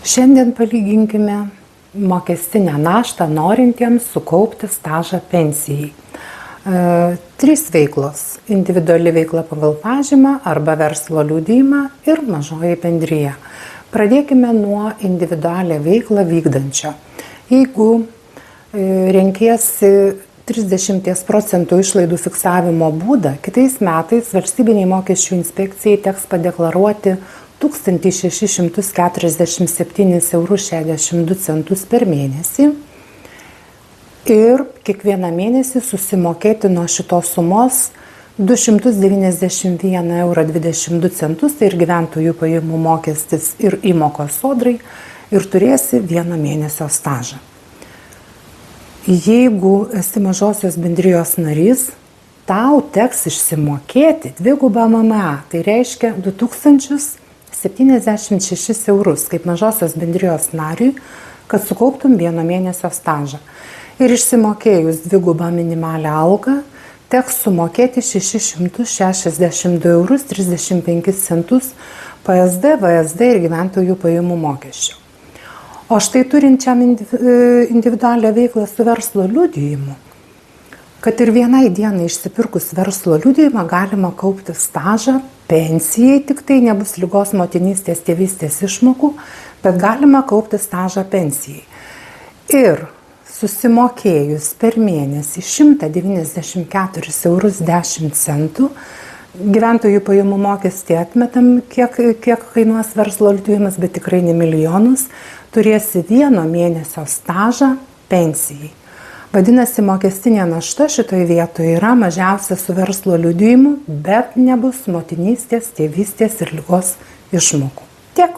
Šiandien palyginkime mokestinę naštą norintiems sukaupti stažą pensijai. 3 veiklos – individuali veikla pagal pažymą arba verslo liudijimą ir mažoji bendrija. Pradėkime nuo individualią veiklą vykdančio. Jeigu renkiesi 30% išlaidų fiksavimo būdą, kitais metais valstybiniai mokesčių inspekcijai teks padeklaruoti 1647,62 eurus per mėnesį ir kiekvieną mėnesį susimokėti nuo šitos sumos 291,22 eurų, tai ir gyventojų pajamų mokestis ir įmokos sodrai, ir turėsi 1 mėnesio stažą. Jeigu esi mažosios bendrijos narys, tau teks išsimokėti 2 MMA, tai reiškia 2076 eurus kaip mažosios bendrijos nariui, kad sukauptum 1 mėnesio stažą. Ir išsimokėjus 2 minimalią algą, teks sumokėti 662,35 eurus PSD, VSD ir gyventojų pajamų mokesčio. O štai turinčiam individualią veiklą su verslo liudijimu, kad ir vienai dienai išsipirkus verslo liudijimą galima kaupti stažą pensijai, tik tai nebus ligos, motinystės, tėvystės išmokų, bet galima kaupti stažą pensijai. Ir susimokėjus per mėnesį 194,10 eurus, gyventojų pajamų mokestį atmetam, kiek kainuos verslo liudijimas, bet tikrai ne milijonus, turėsi 1 mėnesio stažą pensijai. Vadinasi, mokestinė našta šitoje vietoje yra mažiausia su verslo liudijimu, bet nebus motinystės, tėvystės ir ligos išmokų. Tiek.